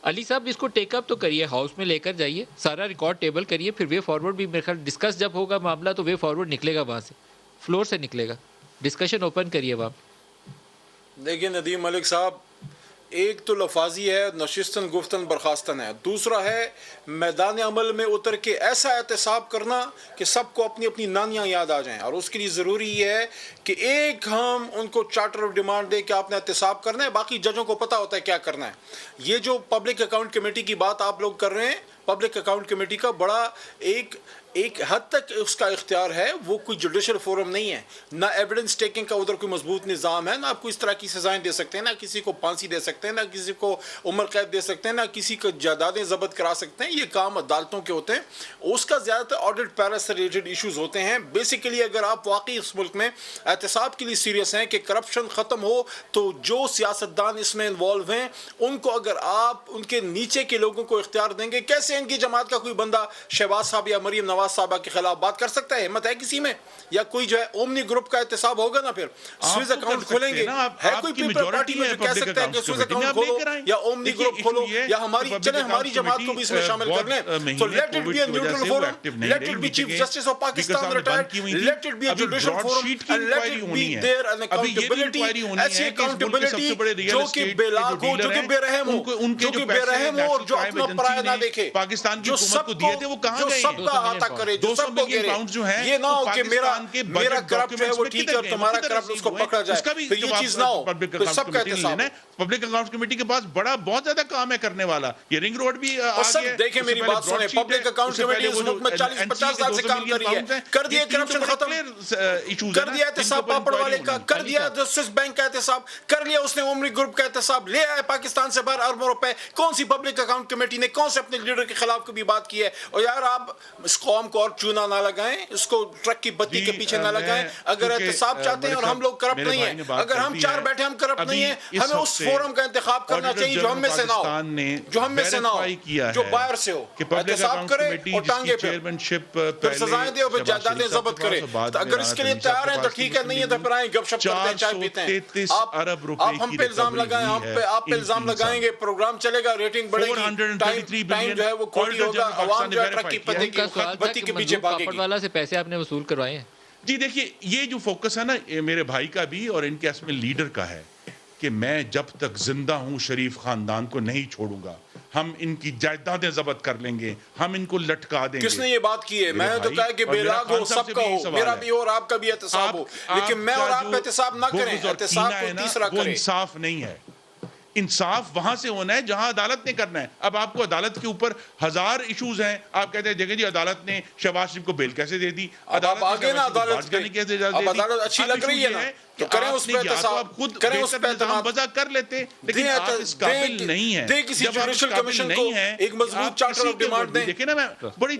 علی صاحب اس کو ٹیک اپ تو کریے، ہاؤس میں لے کر جائیے، سارا ریکارڈ ٹیبل کریے، پھر وے فارورڈ بھی میرے خیال ڈسکس جب ہوگا معاملہ تو وے فارورڈ نکلے گا، وہاں سے فلور سے نکلے گا، ڈسکشن اوپن کریے وہاں. دیکھیے ندیم ملک صاحب، ایک تو لفاظی ہے، نشستن گفتن برخاستن ہے، دوسرا ہے میدان عمل میں اتر کے ایسا احتساب کرنا کہ سب کو اپنی اپنی نانیاں یاد آ جائیں، اور اس کے لیے ضروری یہ ہے کہ ایک ہم ان کو چارٹر آف ڈیمانڈ دے کہ آپ نے احتساب کرنا ہے، باقی ججوں کو پتہ ہوتا ہے کیا کرنا ہے. یہ جو پبلک اکاؤنٹ کمیٹی کی بات آپ لوگ کر رہے ہیں، پبلک اکاؤنٹ کمیٹی کا بڑا ایک حد تک اس کا اختیار ہے، وہ کوئی جوڈیشل فورم نہیں ہے، نہ ایویڈنس ٹیکنگ کا ادھر کوئی مضبوط نظام ہے، نہ آپ کو اس طرح کی سزائیں دے سکتے ہیں، نہ کسی کو پھانسی دے سکتے ہیں، نہ کسی کو عمر قید دے سکتے ہیں، نہ کسی کو جائیدادیں ضبط کرا سکتے ہیں. یہ کام عدالتوں کے ہوتے ہیں. اس کا زیادہ تر آڈٹ پیرس سے ریلیٹڈ ایشوز ہوتے ہیں. بیسیکلی اگر آپ واقعی اس ملک میں احتساب کے لیے سیریس ہیں کہ کرپشن ختم ہو، تو جو سیاستدان اس میں انوالو ہیں ان کو اگر آپ ان کے نیچے کے لوگوں کو اختیار دیں گے، کیسے ان کی جماعت کا کوئی بندہ شہباز صاحب یا مریم نواز صاحبہ کے خلاف بات کر سکتا ہے؟ ہمت ہے کسی میں؟ یا کوئی جو ہے اومنی گروپ کا احتساب ہوگا نا، پھر سوئز اکاؤنٹ کھولیں گے، ہے کوئی پیپل پارٹی میں جو کہہ سکتا ہے کہ سوئز اکاؤنٹ کھولو یا اومنی گروپ کھولو، یا ہماری جماعت کو بھی اس میں شامل کر لیں. تو let it be a neutral forum, let it be chief justice of Pakistan retired, let it be a judicial forum and let it be there an accountability, ایسی اکاؤنٹیبلٹی جو کہ بے لاگ ہو، جو کہ بے رحم ہو، جو کہ بے رحم ہو اور جو اپنا پرایہ نہ دیکھے، پاکستان کی حکومت کو دیے تھے وہ کہاں گئے ہیں؟ جو سب کا احاطہ کرے، جو سب کو گھیرے. یہ نہ ہو کہ میرا کرپٹ ہے وہ ٹھیک ہے اور تمہارا کرپٹ اس کو پکڑا جائے، پھر یہ چیز نہ ہو، پھر سب کا احتساب ہے. پبلک اکاؤنٹس کمیٹی کے پاس بہت زیادہ کام ہے کرنے والا. یہ رنگ روڈ بھی اور سب دیکھیں میری بات سنیں، پبلک اکاؤنٹ کمیٹی اس ملک میں 40-50 سال سے کام کر رہی ہے، کر دیا کرپشن ختم، کر دیا احتساب پاپڑ والے کا، کر دیا سوئس بینک کا احتساب، کر لیا اس نے عمری گروپ کا احتساب، لے آئے پاکستان سے باہر اربوں روپے. کون سی پبلک اکاؤنٹ کمیٹی نے کون سے اپنے لیڈر کے خلاف کبھی بات کی ہے؟ اور یار آپ اس قوم کو اور چونا نہ لگائیں، اس کو ٹرک کی بتی کے پیچھے نہ لگائیں. اگر احتساب چاہتے ہیں اور ہم لوگ کرپٹ نہیں ہیں، اگر ہم چار بیٹھے ہم کرپٹ نہیں ہیں، ہمیں اس فورم کا انتخاب کرنا چاہیے جو ہم میں سے نہ ہو، جو ہم میں سے نہ ہو، جو باہر سے ہو. احتساب کرے اور ٹانگے پھر سزائیں دے اور پھر جائیدادیں ضبط کرے. اگر اس کے لیے تیار ہیں تو ٹھیک ہے، نہیں ہے تو پھر آئیں گپ شپ کرتے ہیں، چائے پیتے ہیں. آپ ہم پہ الزام لگائیں، آپ پہ الزام لگائیں گے، پروگرام چلے گا، ریٹنگ بڑھے گی، ٹائم جو ہے وہ کھوٹی ہوگا، عوام جو ہے ٹرک کی بتی کے پیچھے بھاگے گی. والا سے پیسے آپ نے وصول کروائے ہیں. جی دیکھیے، یہ جو فوکس ہے نا میرے بھائی کا بھی اور ان کے اس میں لیڈر کا ہے کہ میں جب تک زندہ ہوں شریف خاندان کو نہیں چھوڑوں گا، ہم ان کی جائیدادیں ضبط کر لیں گے، ہم ان کو لٹکا دیں گے. کس نے یہ بات کی ہے؟ میں نے تو کہا کہ بے لاگ ہو، سب کا ہو، میرا بھی ہو اور آپ کا بھی احتساب ہو، لیکن میں اور آپ احتساب نہ کریں، احتساب کو تیسرا کریں. وہ انصاف نہیں ہے. انصاف وہاں سے ہونا ہے جہاں عدالت نے کرنا ہے. اب آپ کو عدالت کے اوپر ہزار ایشوز ہیں، آپ کہتے ہیں دیکھیں جی عدالت نے شہباز شریف کو بیل کیسے دے دی، عدالت آگے نا عدالت کیسے دے دی. اب عدالت اچھی لگ رہی ہے نا تو کریں اس پہ احتساب، خود کریں اس پہ اعتماد بزا کر لیتے، لیکن آپ اس قابل نہیں ہیں. دے کسی جوڈیشل کمیشن کو ایک مضبوط چارٹر آف ڈیمانڈ دیں. دیکھیں نا میں بڑی